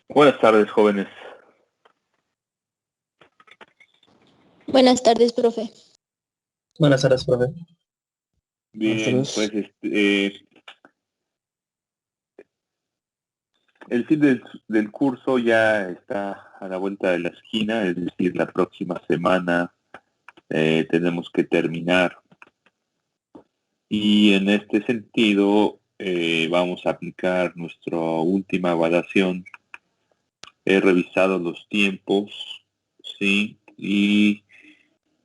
Buenas tardes, jóvenes. Buenas tardes, profe. Buenas tardes, profe. Bien, pues el fin del curso ya está a la vuelta de la esquina, es decir, la próxima semana tenemos que terminar. Y en este sentido vamos a aplicar nuestra última evaluación. He revisado los tiempos, sí, y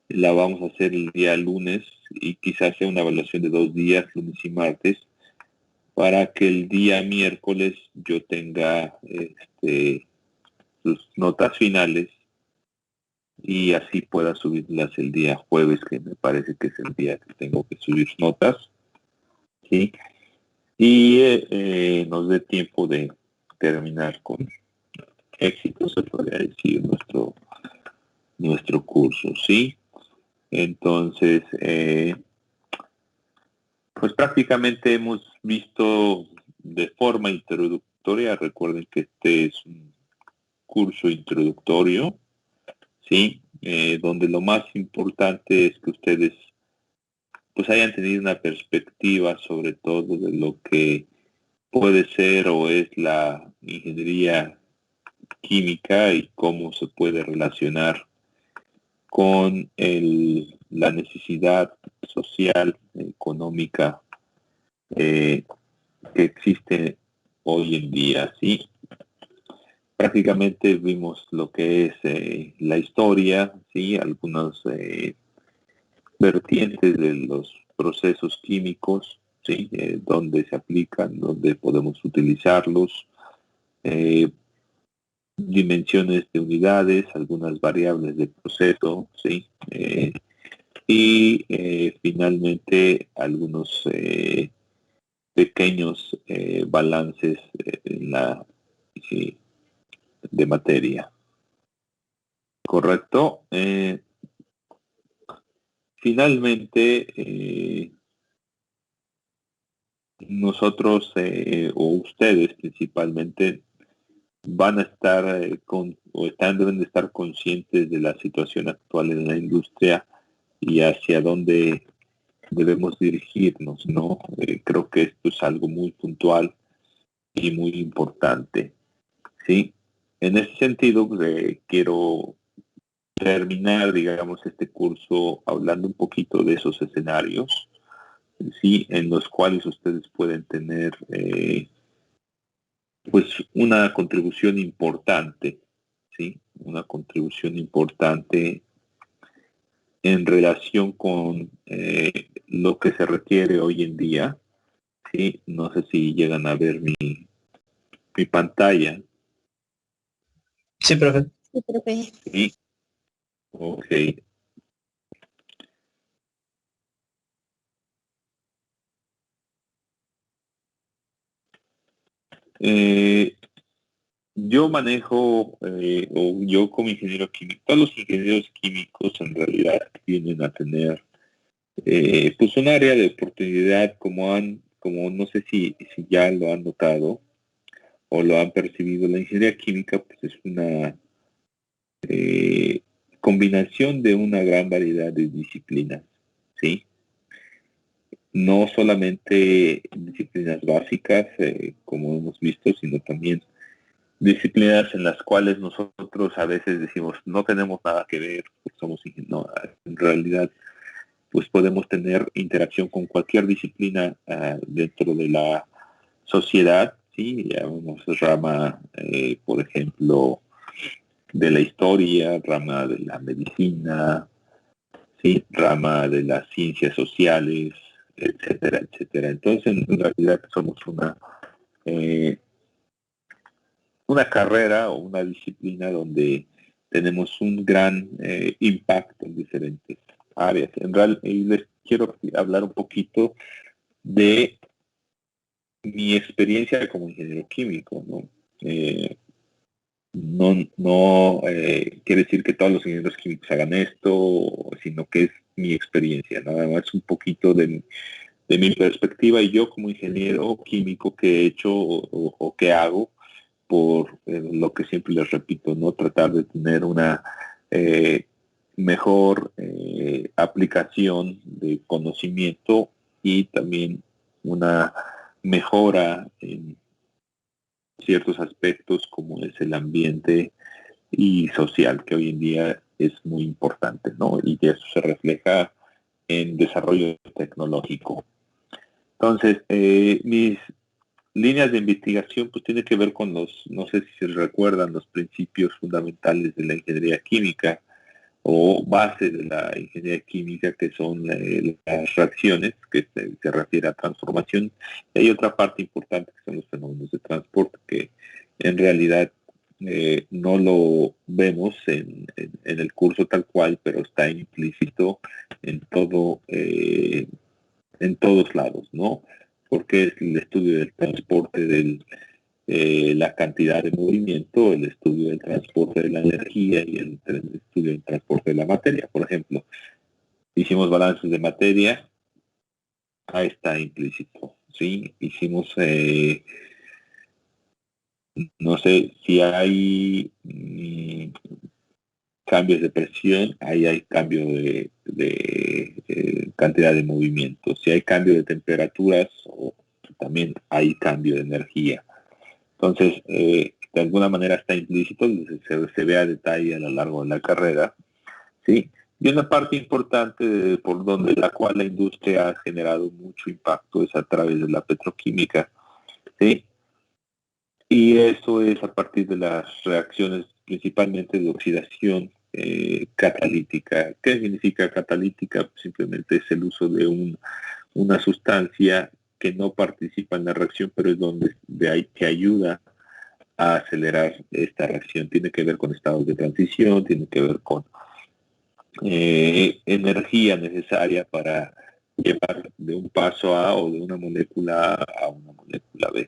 la vamos a hacer el día lunes y quizás sea una evaluación de 2 días, lunes y martes, para que el día miércoles yo tenga sus notas finales y así pueda subirlas el día jueves, que me parece que es el día que tengo que subir notas, ¿sí? Y nos dé tiempo de terminar con éxito, se podría decir, nuestro curso, ¿sí? Entonces, pues prácticamente hemos visto de forma introductoria, recuerden que este es un curso introductorio, ¿sí? Donde lo más importante es que ustedes pues hayan tenido una perspectiva sobre todo de lo que puede ser o es la ingeniería química y cómo se puede relacionar con la necesidad social, económica que existe hoy en día, ¿sí? Prácticamente vimos lo que es la historia, ¿sí? Algunas vertientes de los procesos químicos, ¿sí? Dónde se aplican, dónde podemos utilizarlos, eh, dimensiones de unidades, algunas variables de proceso, ¿sí? Y finalmente algunos pequeños balances sí, de materia. ¿Correcto? Finalmente, nosotros o ustedes principalmente van a estar deben de estar conscientes de la situación actual en la industria y hacia dónde debemos dirigirnos, ¿no? Creo que esto es algo muy puntual y muy importante, ¿sí? En ese sentido, quiero terminar, digamos, este curso hablando un poquito de esos escenarios, ¿sí? En los cuales ustedes pueden tener, pues, una contribución importante, ¿sí? Una contribución importante en relación con lo que se requiere hoy en día, ¿sí? No sé si llegan a ver mi pantalla. Sí, profe. Sí, profe. Sí. Ok. Yo manejo, o yo como ingeniero químico, todos los ingenieros químicos en realidad vienen a tener pues un área de oportunidad como no sé si ya lo han notado o lo han percibido. La ingeniería química pues es una combinación de una gran variedad de disciplinas, ¿sí? No solamente disciplinas básicas, como hemos visto, sino también disciplinas en las cuales nosotros a veces decimos no tenemos nada que ver, porque somos ingenieros. No, en realidad pues podemos tener interacción con cualquier disciplina dentro de la sociedad, ¿sí? Ya vemos rama, por ejemplo, de la historia, rama de la medicina, ¿sí? Rama de las ciencias sociales, etcétera, etcétera. Entonces, en realidad somos una carrera o una disciplina donde tenemos un gran impacto en diferentes áreas. En realidad, les quiero hablar un poquito de mi experiencia como ingeniero químico, ¿no? No quiere decir que todos los ingenieros químicos hagan esto, sino que es mi experiencia, nada más un poquito de mi perspectiva y yo como ingeniero químico que he hecho o que hago, por lo que siempre les repito, ¿no? Tratar de tener una mejor aplicación de conocimiento y también una mejora en ciertos aspectos como es el ambiente y social, que hoy en día es muy importante, ¿no? Y eso se refleja en desarrollo tecnológico. Entonces, mis líneas de investigación pues tiene que ver con los, no sé si se recuerdan, los principios fundamentales de la ingeniería química o base de la ingeniería química, que son las reacciones, que se refiere a transformación. Y hay otra parte importante que son los fenómenos de transporte, que en realidad no lo vemos en el curso tal cual, pero está implícito en todo, en todos lados, ¿no? Porque es el estudio del transporte la cantidad de movimiento, el estudio del transporte de la energía y el estudio del transporte de la materia. Por ejemplo, hicimos balances de materia, ahí está implícito, ¿sí? Hicimos, no sé, si hay cambios de presión, ahí hay cambio de cantidad de movimiento. Si hay cambio de temperaturas, también hay cambio de energía. Entonces, de alguna manera está implícito, se ve a detalle a lo largo de la carrera, ¿sí? Y una parte importante por donde la cual la industria ha generado mucho impacto es a través de la petroquímica, ¿sí? Y eso es a partir de las reacciones principalmente de oxidación catalítica. ¿Qué significa catalítica? Simplemente es el uso de una sustancia que no participa en la reacción, pero es donde de ahí que ayuda a acelerar esta reacción. Tiene que ver con estados de transición, tiene que ver con energía necesaria para llevar de un paso A o de una molécula A a una molécula B.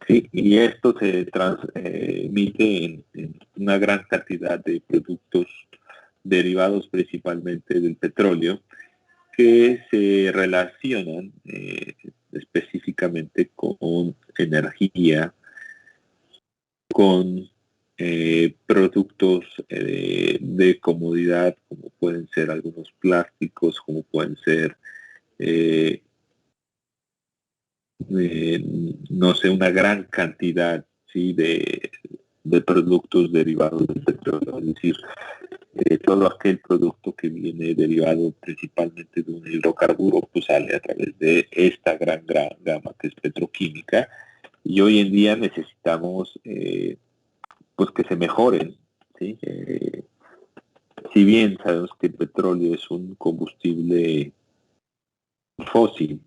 Sí, y esto se transmite en una gran cantidad de productos derivados principalmente del petróleo que se relacionan específicamente con energía, con productos de comodidad, como pueden ser algunos plásticos, como pueden ser, eh, no sé, una gran cantidad, ¿sí? de productos derivados del petróleo, es decir, todo aquel producto que viene derivado principalmente de un hidrocarburo, pues sale a través de esta gran gama que es petroquímica, y hoy en día necesitamos pues que se mejoren, ¿sí? Si bien sabemos que el petróleo es un combustible fósil,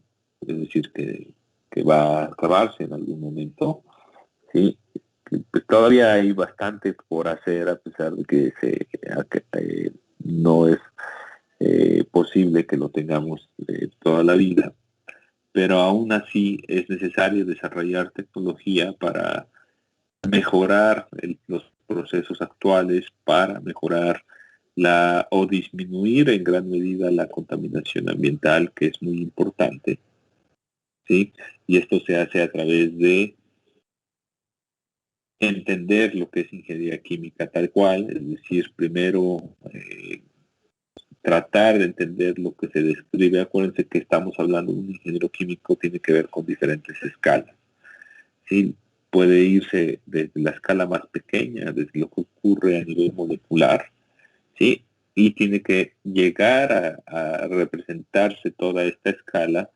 es decir, que va a acabarse en algún momento, ¿sí? Pues todavía hay bastante por hacer a pesar de que no es posible que lo tengamos toda la vida, pero aún así es necesario desarrollar tecnología para mejorar los procesos actuales, para mejorar o disminuir en gran medida la contaminación ambiental, que es muy importante, ¿sí? Y esto se hace a través de entender lo que es ingeniería química tal cual, es decir, primero tratar de entender lo que se describe. Acuérdense que estamos hablando de un ingeniero químico, tiene que ver con diferentes escalas, ¿sí? Puede irse desde la escala más pequeña, desde lo que ocurre a nivel molecular, ¿sí? Y tiene que llegar a representarse toda esta escala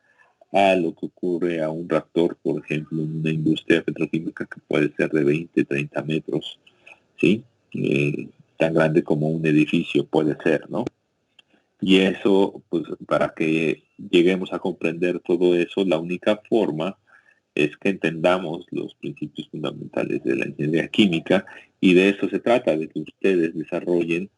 a lo que ocurre a un reactor, por ejemplo, en una industria petroquímica que puede ser de 20, 30 metros, ¿sí? Tan grande como un edificio puede ser, ¿no? Y eso, pues, para que lleguemos a comprender todo eso, la única forma es que entendamos los principios fundamentales de la ingeniería química, y de eso se trata, de que ustedes desarrollen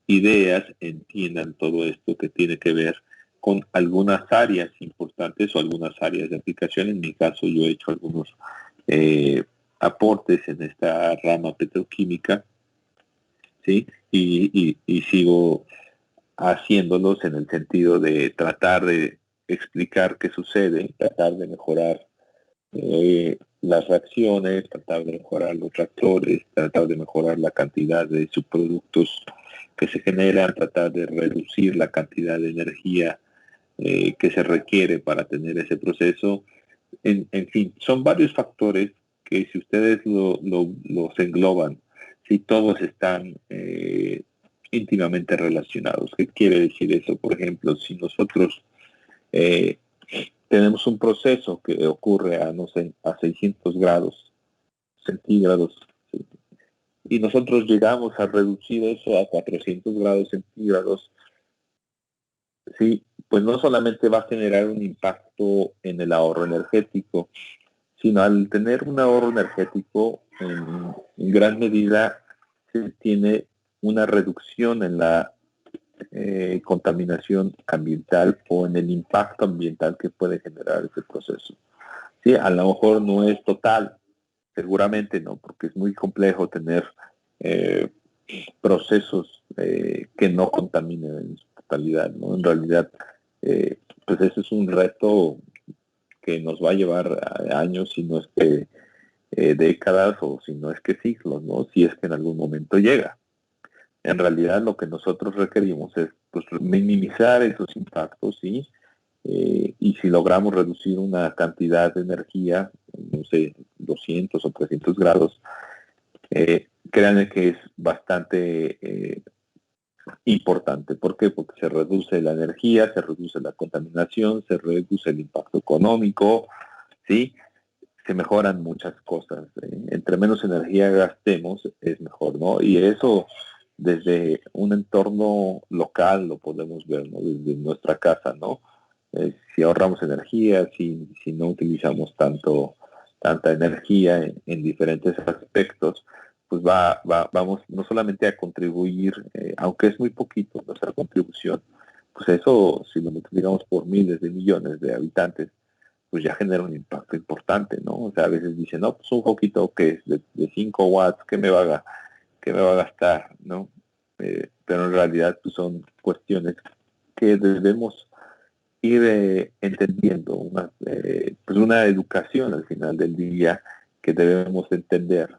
ideas, entiendan todo esto que tiene que ver con algunas áreas importantes o algunas áreas de aplicación. En mi caso yo he hecho algunos aportes en esta rama petroquímica, ¿sí? Y sigo haciéndolos en el sentido de tratar de explicar qué sucede, tratar de mejorar las reacciones, tratar de mejorar los reactores, tratar de mejorar la cantidad de subproductos que se generan, tratar de reducir la cantidad de energía que se requiere para tener ese proceso. En fin, son varios factores que si ustedes los engloban, si todos están íntimamente relacionados. ¿Qué quiere decir eso? Por ejemplo, si nosotros tenemos un proceso que ocurre a, no sé, a 600 grados centígrados, ¿sí? Y nosotros llegamos a reducir eso a 400 grados centígrados, ¿sí? Pues no solamente va a generar un impacto en el ahorro energético, sino al tener un ahorro energético, en gran medida se tiene una reducción en la contaminación ambiental o en el impacto ambiental que puede generar ese proceso. Sí, a lo mejor no es total, seguramente no, porque es muy complejo tener procesos que no contaminen en su totalidad, ¿no? En realidad, pues ese es un reto que nos va a llevar años, si no es que décadas o si no es que siglos, ¿no? Si es que en algún momento llega. En realidad lo que nosotros requerimos es pues, minimizar esos impactos, ¿sí? Y si logramos reducir una cantidad de energía, no sé, 200 o 300 grados, créanme que es bastante importante. ¿Por qué? Porque se reduce la energía, se reduce la contaminación, se reduce el impacto económico, ¿sí? Se mejoran muchas cosas. Entre menos energía gastemos, es mejor, ¿no? Y eso desde un entorno local lo podemos ver, ¿no? Desde nuestra casa, ¿no? Si ahorramos energía, si no utilizamos tanta energía en diferentes aspectos, pues vamos no solamente a contribuir, aunque es muy poquito nuestra contribución, pues eso, si lo multiplicamos por miles de millones de habitantes, pues ya genera un impacto importante, ¿no? O sea, a veces dicen, no, pues un poquito que es de 5 watts, qué me va a gastar, ¿no? Pero en realidad pues, son cuestiones que debemos ir entendiendo, pues una educación al final del día que debemos entender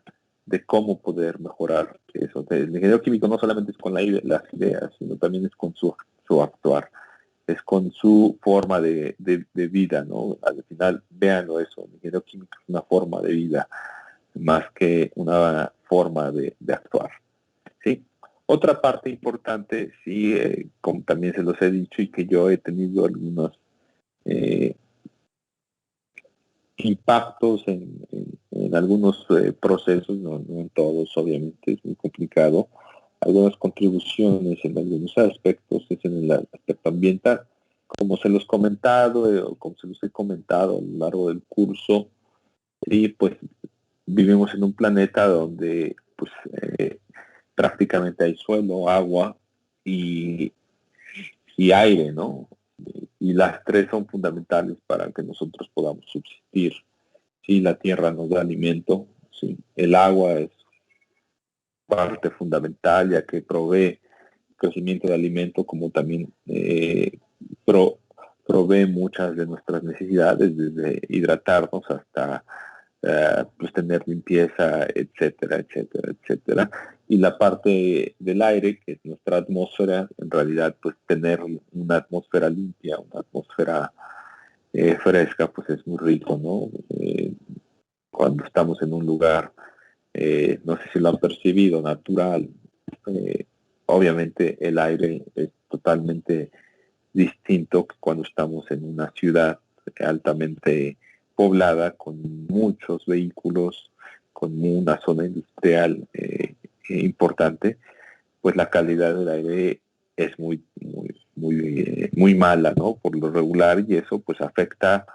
de cómo poder mejorar eso. El ingeniero químico no solamente es con las ideas, sino también es con su actuar, es con su forma de vida, ¿no? Al final, véanlo eso, el ingeniero químico es una forma de vida más que una forma de actuar, ¿sí? Otra parte importante, sí, como también se los he dicho y que yo he tenido algunos impactos en algunos procesos, no en todos, obviamente, es muy complicado, algunas contribuciones en algunos aspectos, es en el aspecto ambiental. Como se los he comentado, o como se los he comentado a lo largo del curso, y pues vivimos en un planeta donde pues prácticamente hay suelo, agua y, y aire, ¿no? Y las tres son fundamentales para que nosotros podamos subsistir. Sí, la tierra nos da alimento, sí, el agua es parte fundamental ya que provee crecimiento de alimento como también provee muchas de nuestras necesidades, desde hidratarnos hasta pues tener limpieza, etcétera, etcétera, etcétera. Y la parte del aire, que es nuestra atmósfera, en realidad pues tener una atmósfera limpia, una atmósfera fresca, pues es muy rico, ¿no? Cuando estamos en un lugar, no sé si lo han percibido, natural, obviamente el aire es totalmente distinto que cuando estamos en una ciudad altamente poblada con muchos vehículos, con una zona industrial importante, pues la calidad del aire es muy mala, ¿no? Por lo regular, y eso pues afecta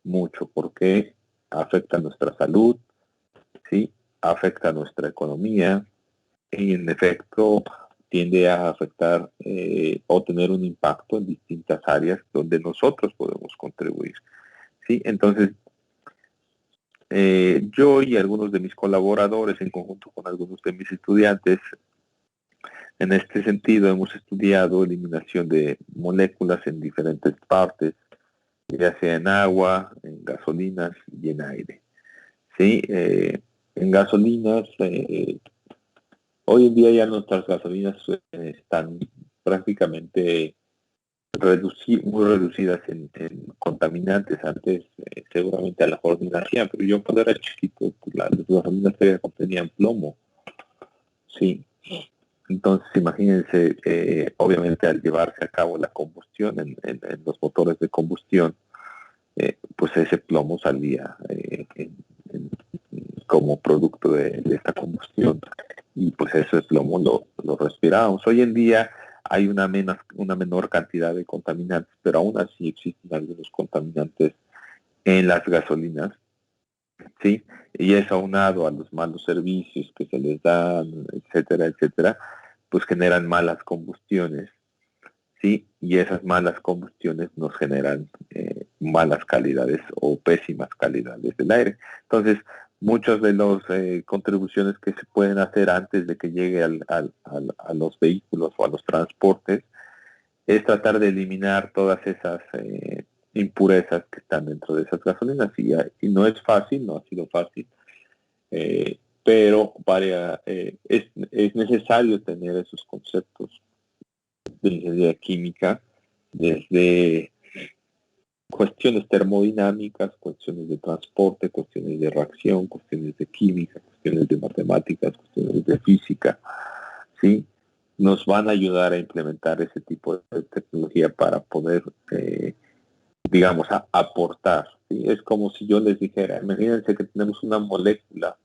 mucho porque afecta nuestra salud, ¿sí? Afecta nuestra economía y en efecto tiende a afectar o tener un impacto en distintas áreas donde nosotros podemos contribuir, ¿sí? Entonces, yo y algunos de mis colaboradores, en conjunto con algunos de mis estudiantes, en este sentido hemos estudiado eliminación de moléculas en diferentes partes, ya sea en agua, en gasolinas y en aire. ¿sí? En gasolinas, hoy en día ya nuestras gasolinas están prácticamente muy reducidas en contaminantes. Antes seguramente a la mejor ni la hacían, pero yo cuando era chiquito, pues, las gasolinas todavía contenían plomo, ¿sí? Entonces, imagínense, obviamente al llevarse a cabo la combustión en los motores de combustión, pues ese plomo salía como producto de esta combustión y pues ese plomo lo respirábamos. Hoy en día hay una menor cantidad de contaminantes, pero aún así existen algunos contaminantes en las gasolinas, ¿sí? Y eso aunado a los malos servicios que se les dan, etcétera, etcétera, pues generan malas combustiones, ¿sí? Y esas malas combustiones nos generan malas calidades o pésimas calidades del aire. Entonces, muchas de las contribuciones que se pueden hacer antes de que llegue a los vehículos o a los transportes es tratar de eliminar todas esas impurezas que están dentro de esas gasolinas. Y no es fácil, no ha sido fácil, pero es necesario tener esos conceptos de ingeniería química, desde cuestiones termodinámicas, cuestiones de transporte, cuestiones de reacción, cuestiones de química, cuestiones de matemáticas, cuestiones de física, ¿sí? Nos van a ayudar a implementar ese tipo de tecnología para poder, digamos, aportar, ¿sí? Es como si yo les dijera, imagínense que tenemos una molécula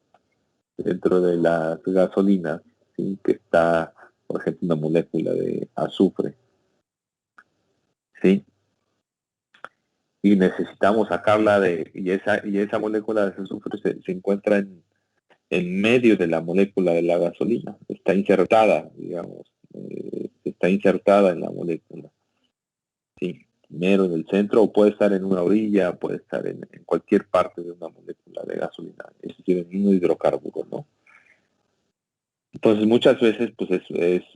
dentro de las gasolinas, ¿sí? Que está, por ejemplo, una molécula de azufre, ¿sí? Y necesitamos sacarla y esa molécula de azufre se encuentra en medio de la molécula de la gasolina, está insertada, digamos, está insertada en la molécula, sí, mero en el centro, o puede estar en una orilla, puede estar en cualquier parte de una molécula de gasolina, es decir, en un hidrocarburo, ¿no? Entonces muchas veces pues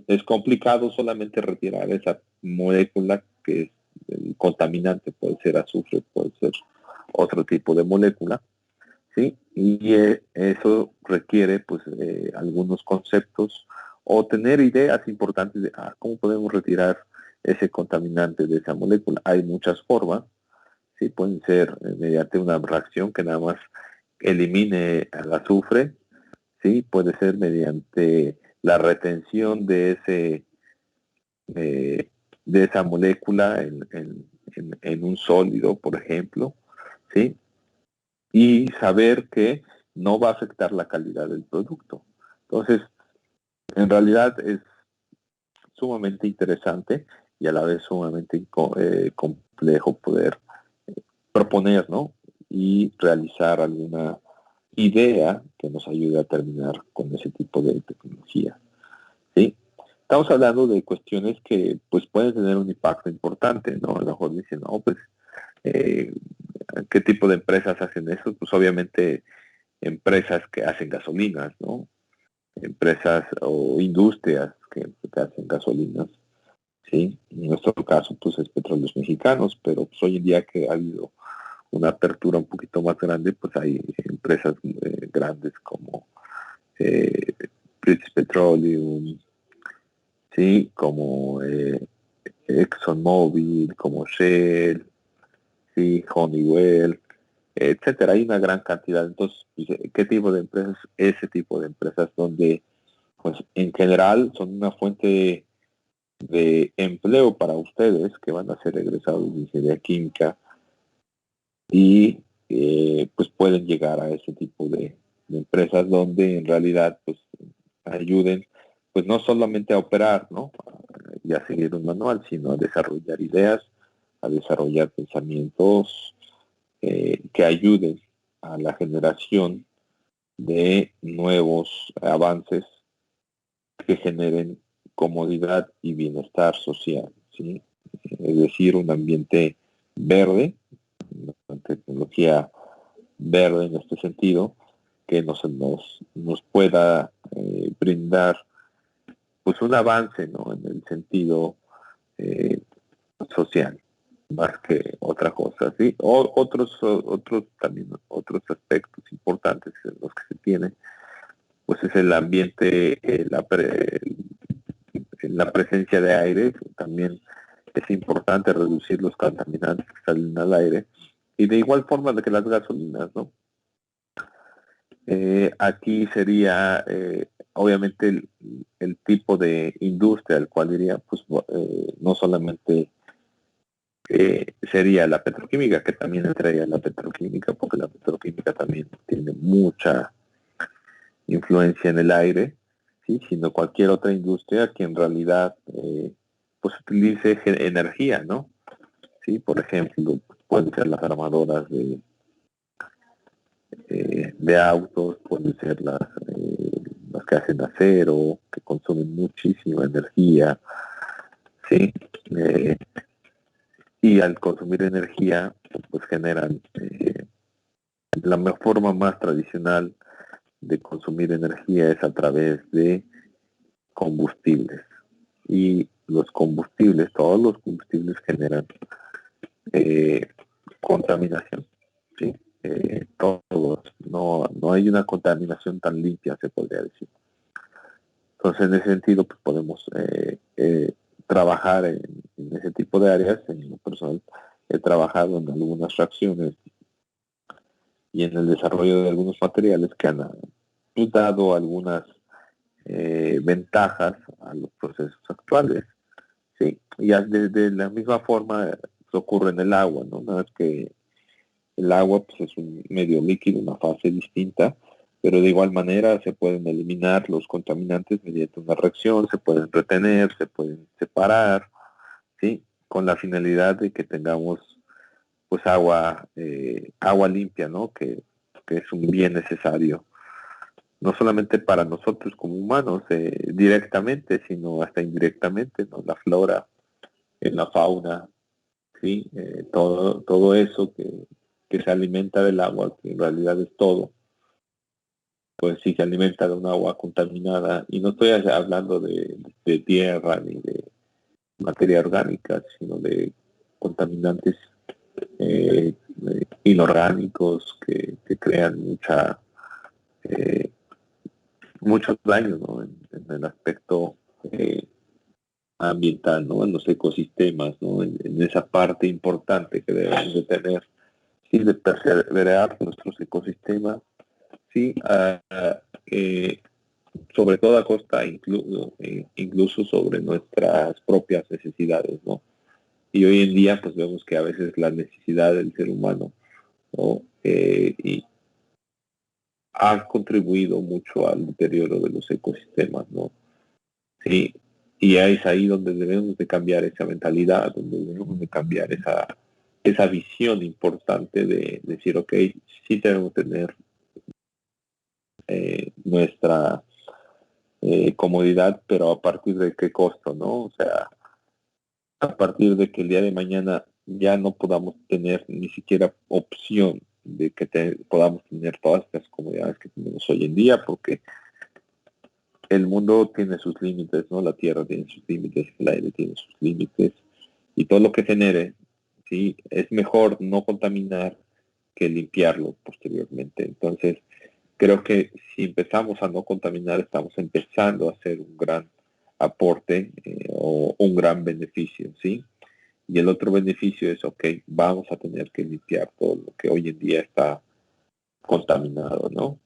es complicado solamente retirar esa molécula que es el contaminante, puede ser azufre, puede ser otro tipo de molécula, ¿sí? Y eso requiere pues algunos conceptos o tener ideas importantes de cómo podemos retirar ese contaminante de esa molécula. Hay muchas formas, ¿sí? Pueden ser mediante una reacción que nada más elimine el azufre, ¿sí? Puede ser mediante la retención eh, de esa molécula en un sólido, por ejemplo, ¿sí? Y saber que no va a afectar la calidad del producto. Entonces, en realidad es sumamente interesante y a la vez sumamente complejo poder proponer, ¿no? Y realizar alguna idea que nos ayude a terminar con ese tipo de tecnología, ¿sí? Estamos hablando de cuestiones que pues pueden tener un impacto importante, ¿no? A lo mejor dicen, no, pues, eh, ¿qué tipo de empresas hacen eso? Pues obviamente empresas que hacen gasolinas, ¿no? Empresas o industrias que hacen gasolinas, ¿sí? En nuestro caso, pues es Petróleos Mexicanos, pero pues hoy en día que ha habido una apertura un poquito más grande, pues hay empresas grandes como British Petroleum, ¿sí? Como ExxonMobil, como Shell, ¿sí? Honeywell, etcétera. Hay una gran cantidad. Entonces, pues, ¿qué tipo de empresas? Ese tipo de empresas donde, pues, en general son una fuente de empleo para ustedes que van a ser egresados de ingeniería química y pues pueden llegar a ese tipo de empresas donde en realidad pues ayuden pues no solamente a operar, ¿no? Y a seguir un manual, sino a desarrollar ideas, a desarrollar pensamientos que ayuden a la generación de nuevos avances que generen comodidad y bienestar social, ¿sí? Es decir, un ambiente verde, una tecnología verde en este sentido, que nos pueda brindar pues un avance, ¿no? En el sentido eh, social. más que otra cosa, ¿sí? Otros también, otros aspectos importantes en los que se tiene, pues es el ambiente, la presencia de aire. También es importante reducir los contaminantes que salen al aire, y de igual forma de que las gasolinas, ¿no? Aquí sería, obviamente, el tipo de industria al cual iría, pues no solamente sería la petroquímica, que también entraría la petroquímica, porque la petroquímica también tiene mucha influencia en el aire, ¿sí? Sino cualquier otra industria que en realidad pues utilice energía, ¿no? Sí, por ejemplo, pueden ser las armadoras de autos, pueden ser las que hacen acero, que consumen muchísima energía, ¿sí? Eh, y al consumir energía, pues generan la mejor forma más tradicional de consumir energía es a través de combustibles. Y los combustibles, todos los combustibles generan eh, contaminación, ¿sí? Todos, no hay una contaminación tan limpia, se podría decir. Entonces, en ese sentido, pues podemos trabajar en ese tipo de áreas. En lo personal, he trabajado en algunas reacciones y en el desarrollo de algunos materiales que han dado algunas ventajas a los procesos actuales, ¿sí? Y de la misma forma ocurre en el agua, ¿no? Nada más que el agua pues, es un medio líquido, una fase distinta, pero de igual manera se pueden eliminar los contaminantes mediante una reacción, se pueden retener, se pueden separar, ¿sí? Con la finalidad de que tengamos pues agua limpia, ¿no? Que es un bien necesario, no solamente para nosotros como humanos directamente, sino hasta indirectamente, ¿no? La flora, la fauna, ¿sí? Todo eso que se alimenta del agua, que en realidad es todo, pues si se alimenta de un agua contaminada, y no estoy hablando de tierra ni de materia orgánica, sino de contaminantes inorgánicos que crean eh, muchos daños, ¿no? En el aspecto ambiental, ¿no? En los ecosistemas, ¿no? En esa parte importante que debemos de tener, sí, de perseverar nuestros ecosistemas, sí, eh, sobre toda costa, incluso sobre nuestras propias necesidades, ¿no? Y hoy en día, pues vemos que a veces la necesidad del ser humano, ¿no? Y ha contribuido mucho al deterioro de los ecosistemas, ¿no? Sí, y es ahí donde debemos de cambiar esa mentalidad, donde debemos de cambiar esa visión importante de decir, ok, sí tenemos que tener nuestra comodidad, pero a partir de qué costo, ¿no? O sea, a partir de que el día de mañana ya no podamos tener ni siquiera opción de que podamos tener todas estas comodidades que tenemos hoy en día, porque el mundo tiene sus límites, ¿no? La tierra tiene sus límites, el aire tiene sus límites, y todo lo que genere, ¿sí? Es mejor no contaminar que limpiarlo posteriormente. Entonces, creo que si empezamos a no contaminar, estamos empezando a hacer un gran aporte o un gran beneficio, ¿sí? Y el otro beneficio es, ok, vamos a tener que limpiar todo lo que hoy en día está contaminado, ¿no?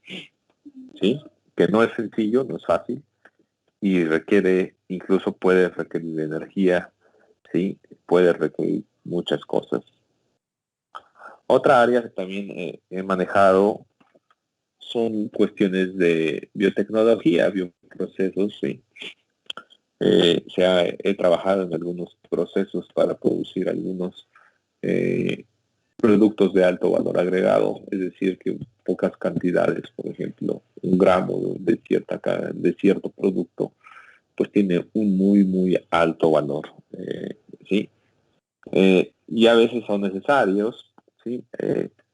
¿Sí? Que no es sencillo, no es fácil, y requiere, incluso puede requerir energía, ¿sí? Puede requerir muchas cosas. Otra área que también he manejado son cuestiones de biotecnología, bioprocesos, ¿sí? He trabajado en algunos procesos para producir algunos productos de alto valor agregado, es decir, que pocas cantidades, por ejemplo, un gramo de cierto producto, pues tiene un muy alto valor, ¿sí? Y a veces son necesarios, ¿sí?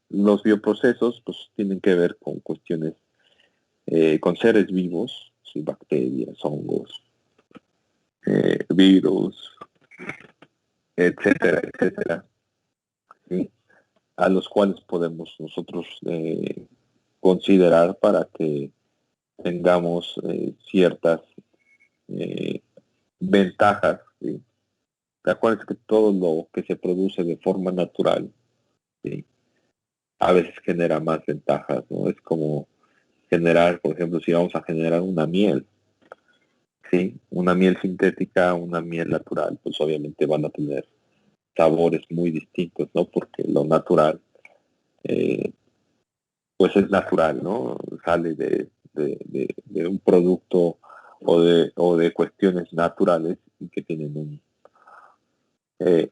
Los bioprocesos pues tienen que ver con cuestiones, con seres vivos, ¿sí? Bacterias, hongos, virus, etcétera, etcétera. a los cuales podemos nosotros considerar para que tengamos ciertas ventajas, ¿sí? Acuérdense que todo lo que se produce de forma natural, ¿sí?, a veces genera más ventajas, ¿no? Es como generar, por ejemplo, si vamos a generar una miel, ¿sí? Una miel sintética, una miel natural, pues obviamente van a tener sabores muy distintos, ¿no? Porque lo natural, pues es natural, ¿no? Sale de un producto o de cuestiones naturales y que tienen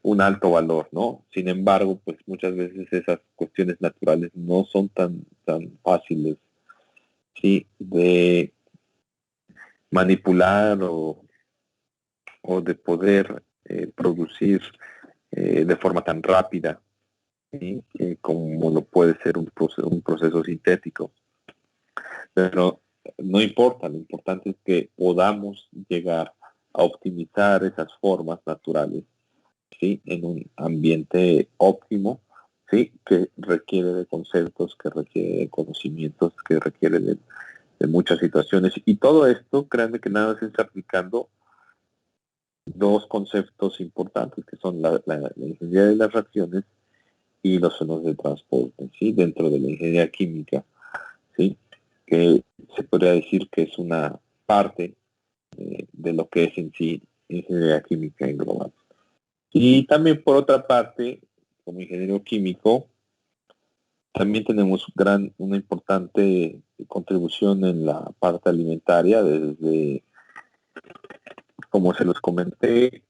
un alto valor, ¿no? Sin embargo, pues muchas veces esas cuestiones naturales no son tan fáciles, ¿sí?, de manipular o de poder producir de forma tan rápida, ¿sí?, como lo puede ser un proceso sintético. Pero no importa, lo importante es que podamos llegar a optimizar esas formas naturales, ¿sí?, en un ambiente óptimo, ¿sí?, que requiere de conceptos, que requiere de conocimientos, que requiere de muchas situaciones. Y todo esto, créanme que nada se está aplicando dos conceptos importantes, que son la ingeniería de las reacciones y los zonas de transporte, ¿sí?, dentro de la ingeniería química, ¿sí?, que se podría decir que es una parte de lo que es en sí ingeniería química en global. Y también por otra parte, como ingeniero químico, también tenemos una importante contribución en la parte alimentaria, desde, como se los comenté,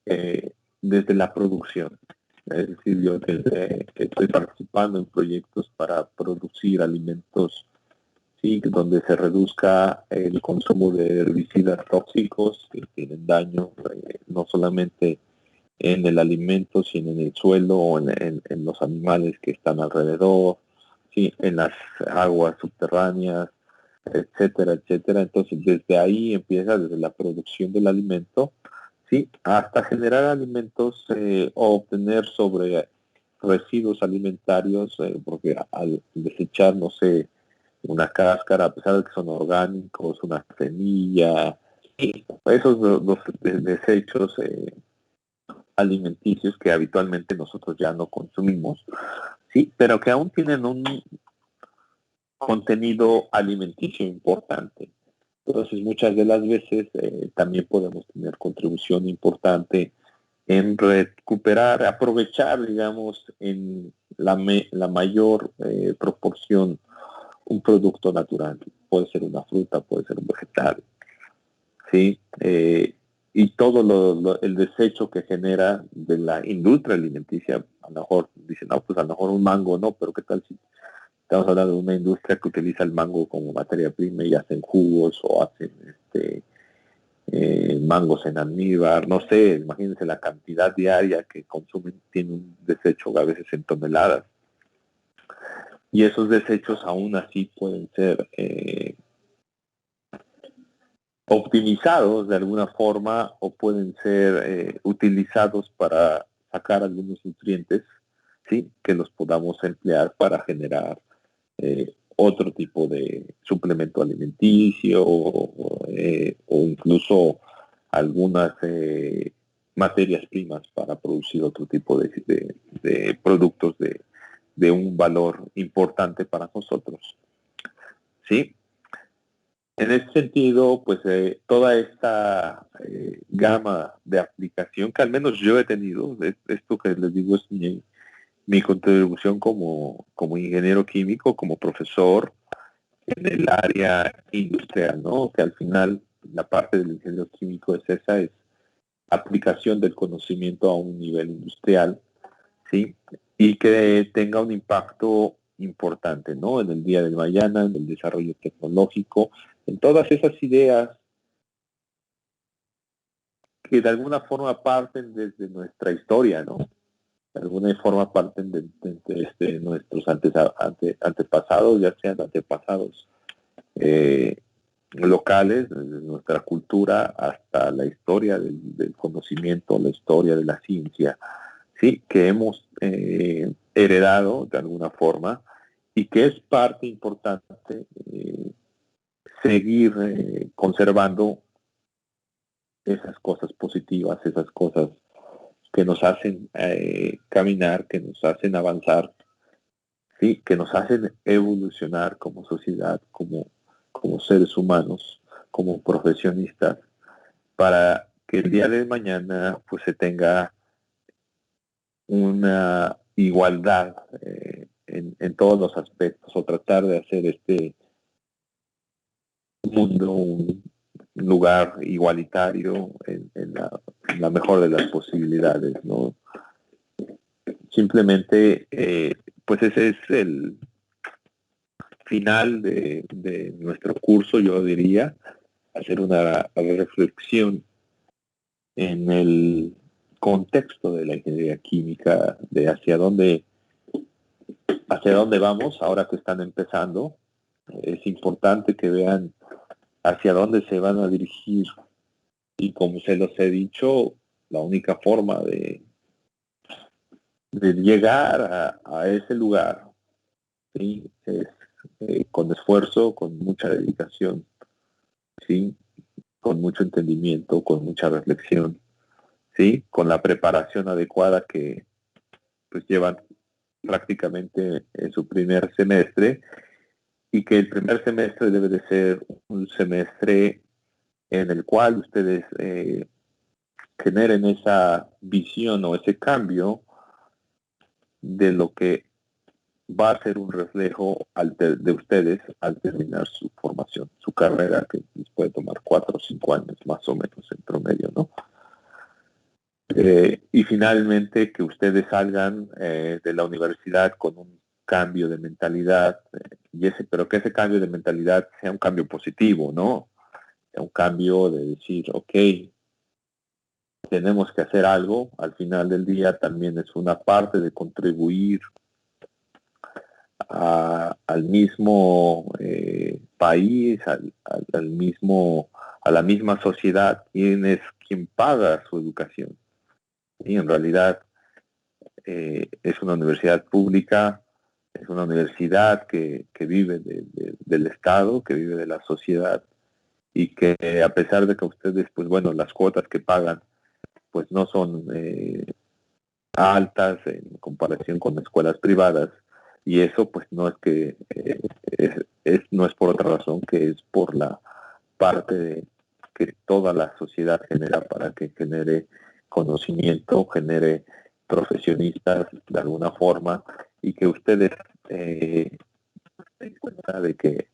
desde la producción. Es decir, yo estoy participando en proyectos para producir alimentos, sí, donde se reduzca el consumo de herbicidas tóxicos que tienen daño no solamente en el alimento, sino en el suelo o en los animales que están alrededor, ¿sí?, en las aguas subterráneas, etcétera, etcétera. Entonces, desde ahí empieza, desde la producción del alimento, ¿sí?, hasta generar alimentos o obtener sobre residuos alimentarios, porque al desechar, no sé, una cáscara, a pesar de que son orgánicos, una semilla, y esos los desechos alimenticios que habitualmente nosotros ya no consumimos, sí, pero que aún tienen un contenido alimenticio importante. Entonces, muchas de las veces también podemos tener contribución importante en recuperar, aprovechar, digamos, en la mayor proporción un producto natural. Puede ser una fruta, puede ser un vegetal, ¿sí? Y todo el desecho que genera de la industria alimenticia, a lo mejor dicen, no, pues a lo mejor un mango no, pero ¿qué tal si estamos hablando de una industria que utiliza el mango como materia prima y hacen jugos o hacen mangos en almíbar? No sé, imagínense la cantidad diaria que consumen, tiene un desecho a veces en toneladas. Y esos desechos aún así pueden ser optimizados de alguna forma o pueden ser utilizados para sacar algunos nutrientes, ¿sí?, que los podamos emplear para generar otro tipo de suplemento alimenticio o incluso algunas materias primas para producir otro tipo de productos de un valor importante para nosotros, ¿sí? En ese sentido, pues toda esta gama de aplicación que al menos yo he tenido, esto que les digo es mi contribución como ingeniero químico, como profesor en el área industrial, ¿no? Que al final la parte del ingeniero químico es esa, es aplicación del conocimiento a un nivel industrial, ¿sí? Y que tenga un impacto importante, ¿no?, en el día de mañana, en el desarrollo tecnológico, en todas esas ideas que de alguna forma parten desde nuestra historia, ¿no? De alguna forma parten de nuestros antepasados, ya sean antepasados locales, desde nuestra cultura hasta la historia del conocimiento, la historia de la ciencia, sí, que hemos heredado de alguna forma y que es parte importante seguir conservando esas cosas positivas, esas cosas que nos hacen caminar, que nos hacen avanzar, ¿sí? Que nos hacen evolucionar como sociedad, como seres humanos, como profesionistas, para que el día de mañana pues se tenga una igualdad en todos los aspectos, o tratar de hacer este mundo un lugar igualitario en la mejor de las posibilidades, ¿no? Simplemente, pues ese es el final de nuestro curso, yo diría, hacer una reflexión en el contexto de la ingeniería química, de hacia dónde vamos ahora que están empezando. Es importante que vean hacia dónde se van a dirigir y, como se los he dicho, la única forma de llegar a ese lugar, ¿sí? Es con esfuerzo, con mucha dedicación, ¿sí? Con mucho entendimiento, con mucha reflexión, ¿sí? Con la preparación adecuada que pues llevan prácticamente en su primer semestre, y que el primer semestre debe de ser un semestre en el cual ustedes generen esa visión o ese cambio de lo que va a ser un reflejo de ustedes al terminar su formación, su carrera, que les puede tomar 4 o 5 años más o menos en promedio, ¿no? Y finalmente que ustedes salgan de la universidad con un cambio de mentalidad, pero que ese cambio de mentalidad sea un cambio positivo, ¿no? Sea un cambio de decir, ok, tenemos que hacer algo. Al final del día también es una parte de contribuir al mismo país, a la misma sociedad, quien paga su educación. Y en realidad es una universidad pública, es una universidad que vive del Estado, que vive de la sociedad, y que a pesar de que ustedes, pues bueno, las cuotas que pagan, pues no son altas en comparación con escuelas privadas, y eso pues no es que no es por otra razón, que es por la parte que toda la sociedad genera, para que genere conocimiento, genere profesionistas de alguna forma, y que ustedes den cuenta de que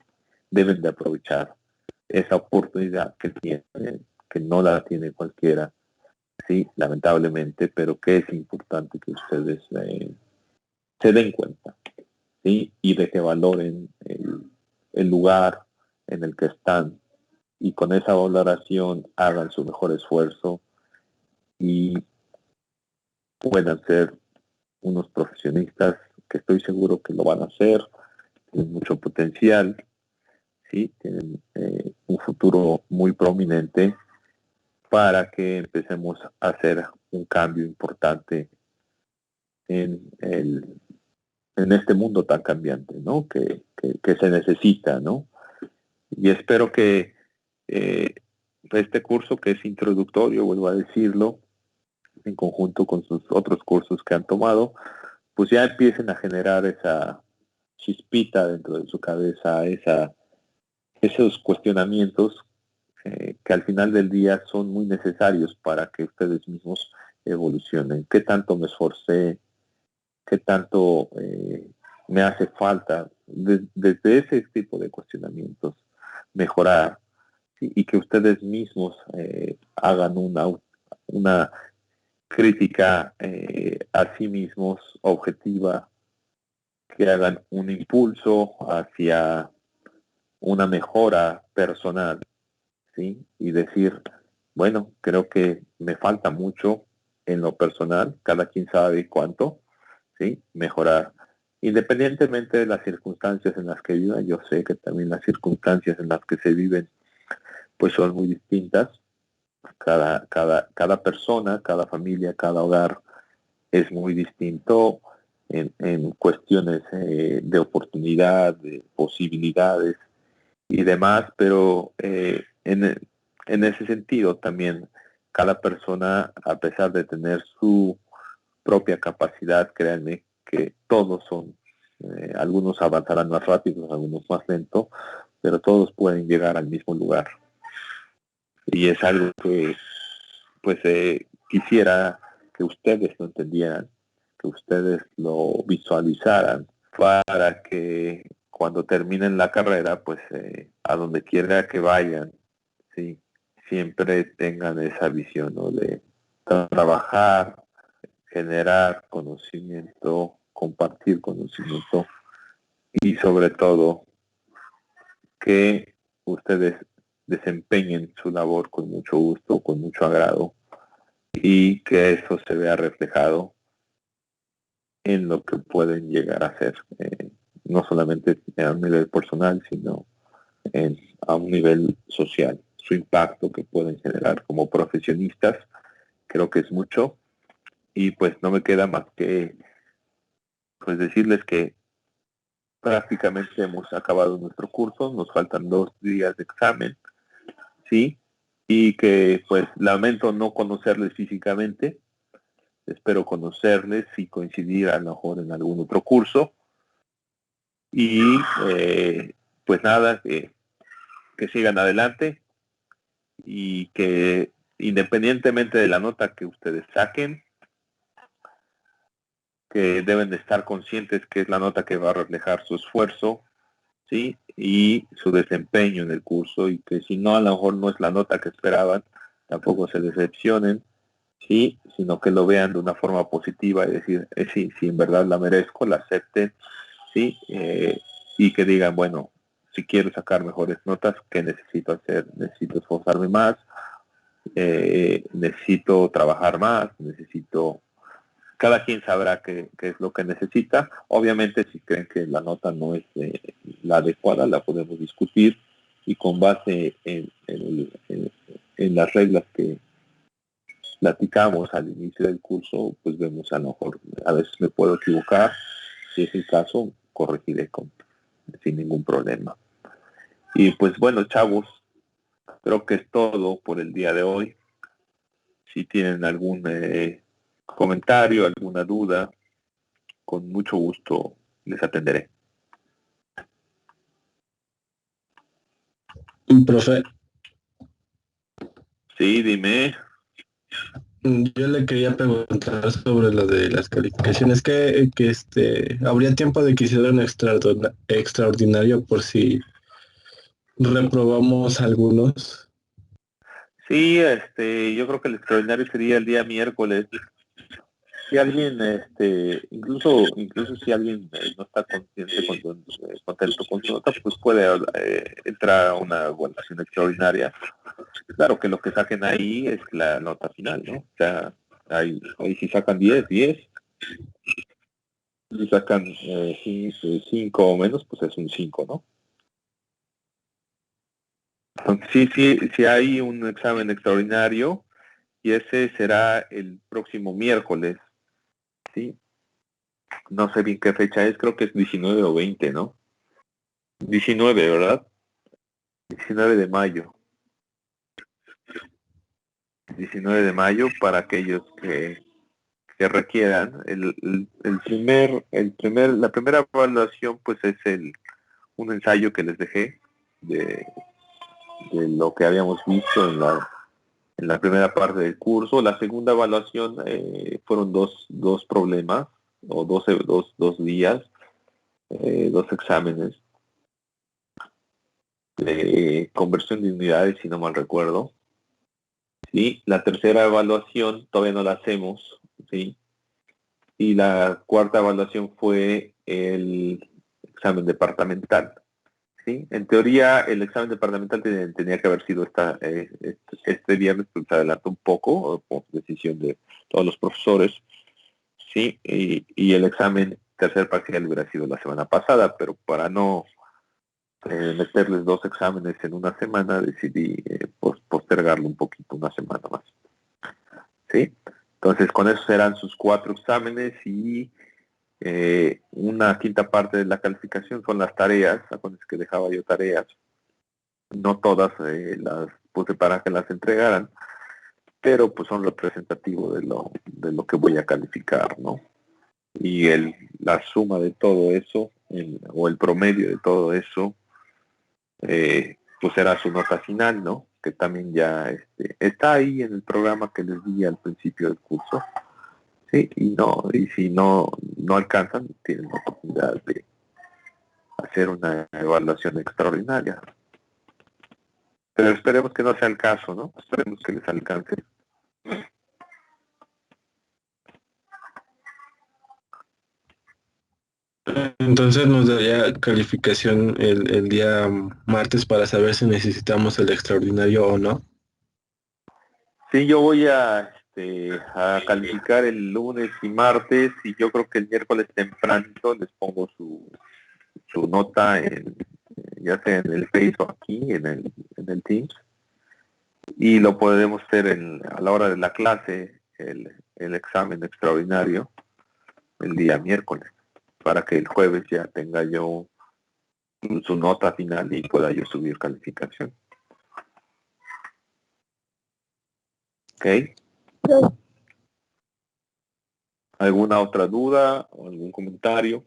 deben de aprovechar esa oportunidad que tienen, que no la tiene cualquiera, sí, lamentablemente, pero que es importante que ustedes se den cuenta, sí, y de que valoren el lugar en el que están, y con esa valoración hagan su mejor esfuerzo y puedan ser unos profesionistas, que estoy seguro que lo van a hacer, tienen mucho potencial, ¿sí? Tienen un futuro muy prominente, para que empecemos a hacer un cambio importante en este mundo tan cambiante, ¿no? Que se necesita, ¿no? Y espero que este curso, que es introductorio, vuelvo a decirlo, en conjunto con sus otros cursos que han tomado, pues ya empiecen a generar esa chispita dentro de su cabeza, esos cuestionamientos que al final del día son muy necesarios para que ustedes mismos evolucionen. ¿Qué tanto me esforcé? ¿Qué tanto me hace falta? Desde ese tipo de cuestionamientos, mejorar, ¿sí? Y que ustedes mismos hagan una crítica a sí mismos objetiva, que hagan un impulso hacia una mejora personal, ¿sí? Y decir, bueno, creo que me falta mucho en lo personal, cada quien sabe cuánto, ¿sí? Mejorar. Independientemente de las circunstancias en las que vivan, yo sé que también las circunstancias en las que se viven pues son muy distintas. Cada persona, cada familia, cada hogar es muy distinto en cuestiones de oportunidad, de posibilidades y demás, pero en ese sentido también cada persona, a pesar de tener su propia capacidad, créanme que todos son, algunos avanzarán más rápido, algunos más lento, pero todos pueden llegar al mismo lugar. Y es algo que pues quisiera que ustedes lo entendieran, que ustedes lo visualizaran, para que cuando terminen la carrera, pues a donde quiera que vayan, sí, siempre tengan esa visión, ¿no? De trabajar, generar conocimiento, compartir conocimiento y sobre todo que ustedes desempeñen su labor con mucho gusto, con mucho agrado y que eso se vea reflejado en lo que pueden llegar a ser, no solamente a un nivel personal, sino a un nivel social. Su impacto que pueden generar como profesionistas creo que es mucho y pues no me queda más que pues decirles que prácticamente hemos acabado nuestro curso, nos faltan 2 días de examen, ¿sí? Y que pues lamento no conocerles físicamente, espero conocerles y coincidir a lo mejor en algún otro curso. Y pues nada, que sigan adelante y que independientemente de la nota que ustedes saquen, que deben de estar conscientes que es la nota que va a reflejar su esfuerzo, ¿sí? Y su desempeño en el curso, y que si no, a lo mejor no es la nota que esperaban, tampoco se decepcionen, ¿sí? Sino que lo vean de una forma positiva y decir, sí, si en verdad la merezco, la acepten, ¿sí? Y que digan, bueno, si quiero sacar mejores notas, ¿qué necesito hacer? Necesito esforzarme más, necesito trabajar más, necesito... Cada quien sabrá qué es lo que necesita. Obviamente, si creen que la nota no es la adecuada, la podemos discutir y con base en las reglas que platicamos al inicio del curso, pues vemos a lo mejor, a veces me puedo equivocar, si es el caso, corregiré sin ningún problema. Y pues bueno, chavos, creo que es todo por el día de hoy. Si tienen algún comentario, alguna duda, con mucho gusto les atenderé. Profe, Sí, dime. yo le quería preguntar sobre lo de las calificaciones. ¿Habría tiempo de que hiciera un extraordinario por si reprobamos algunos? Sí, yo creo que el extraordinario sería el día miércoles. Si alguien, incluso si alguien no está contento con su nota, pues puede entrar a una evaluación extraordinaria. Claro que lo que saquen ahí es la nota final, ¿no? O sea, ahí si sacan 10, 10. Si sacan 5 o menos, pues es un 5, ¿no? Entonces, sí hay un examen extraordinario y ese será el próximo miércoles, ¿sí? No sé bien qué fecha es, creo que es 19 o 20, ¿no? 19, ¿verdad? 19 de mayo. 19 de mayo para aquellos que requieran. La primera evaluación pues es un ensayo que les dejé de lo que habíamos visto en la primera parte del curso. La segunda evaluación fueron dos problemas o dos días, dos exámenes de conversión de unidades, si no mal recuerdo. ¿Sí? La tercera evaluación todavía no la hacemos, ¿sí? Y la cuarta evaluación fue el examen departamental, ¿sí? En teoría, el examen departamental tenía que haber sido este viernes, pero se adelantó un poco por decisión de todos los profesores, ¿sí? Y el examen tercer parcial hubiera sido la semana pasada, pero para no meterles dos exámenes en una semana, decidí postergarlo un poquito, una semana más, ¿sí? Entonces, con eso serán sus 4 exámenes y Una quinta parte de la calificación son las tareas, acuérdense que dejaba yo tareas, no todas las puse para que las entregaran, pero pues son representativos de lo que voy a calificar, ¿no? Y la suma de todo eso, o el promedio de todo eso, pues será su nota final, ¿no? Que también ya está ahí en el programa que les di al principio del curso. Sí, y si no alcanzan, tienen la oportunidad de hacer una evaluación extraordinaria. Pero esperemos que no sea el caso, ¿no? Esperemos que les alcance. Entonces nos daría calificación el día martes para saber si necesitamos el extraordinario o no. Sí, yo voy a calificar el lunes y martes, y yo creo que el miércoles tempranito les pongo su nota ya sea en el Face o aquí en el Teams, y lo podemos hacer a la hora de la clase, el examen extraordinario el día miércoles, para que el jueves ya tenga yo su nota final y pueda yo subir calificación. ¿Ok? ¿Alguna otra duda o algún comentario?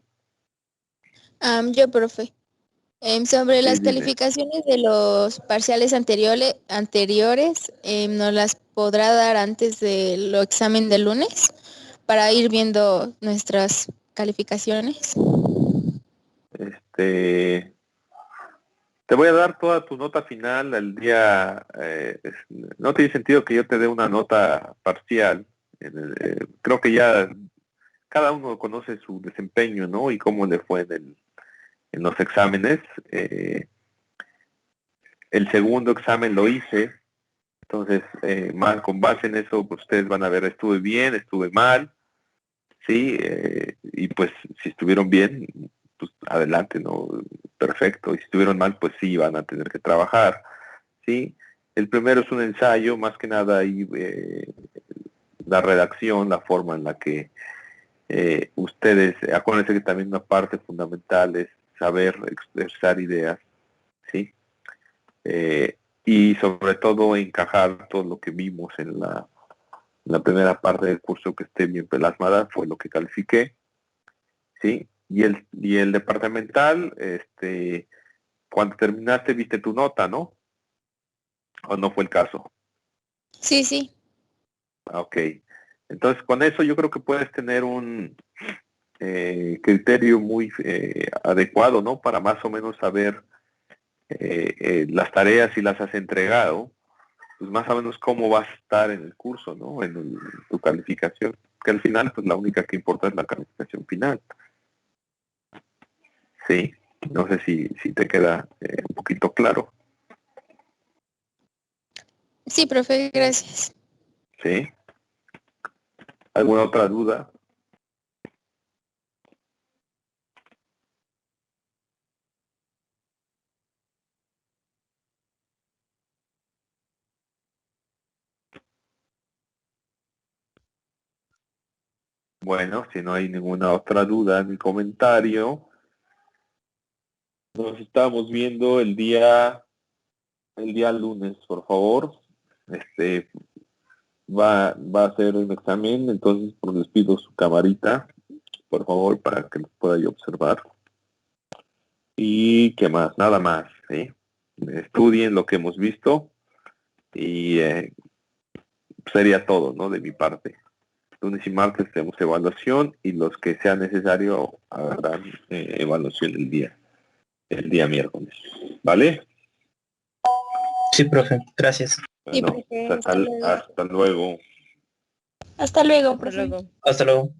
Yo, profe. Sobre Sí, las dime. calificaciones de los parciales anteriores, ¿nos las podrá dar antes del examen del lunes para ir viendo nuestras calificaciones? Te voy a dar toda tu nota final el día. No tiene sentido que yo te dé una nota parcial. Creo que ya cada uno conoce su desempeño, ¿no? Y cómo le fue en los exámenes. El segundo examen lo hice, entonces con base en eso pues, ustedes van a ver, estuve bien, estuve mal, sí, y pues si estuvieron bien, pues adelante, ¿no? Perfecto, y si estuvieron mal, pues sí, van a tener que trabajar, sí. El primero es un ensayo, más que nada ahí la redacción, la forma en la que ustedes, acuérdense que también una parte fundamental es saber expresar ideas, ¿sí? Y sobre todo encajar todo lo que vimos en la primera parte del curso que esté bien plasmada, fue lo que califiqué, ¿sí? Y el departamental, cuando terminaste viste tu nota, ¿no? ¿O no fue el caso? Sí, sí. Ok. Entonces con eso yo creo que puedes tener un criterio muy adecuado, ¿no? Para más o menos saber las tareas si las has entregado, pues más o menos cómo vas a estar en el curso, ¿no? En tu calificación. Que al final, pues la única que importa es la calificación final. Sí. No sé si te queda un poquito claro. Sí, profe, gracias. Sí. ¿Alguna otra duda? Bueno, si no hay ninguna otra duda ni comentario, nos estamos viendo el día lunes, por favor. Va a ser un examen, entonces pues les pido su camarita, por favor, para que los pueda yo observar. Y qué más, nada más, ¿sí? Estudien lo que hemos visto y sería todo, ¿no? De mi parte. Lunes y martes tenemos evaluación y los que sea necesario harán evaluación el día miércoles. ¿Vale? Sí, profe, gracias. Sí, Bueno, profe, hasta luego. hasta luego. Hasta luego, Hasta profe. luego. Hasta luego.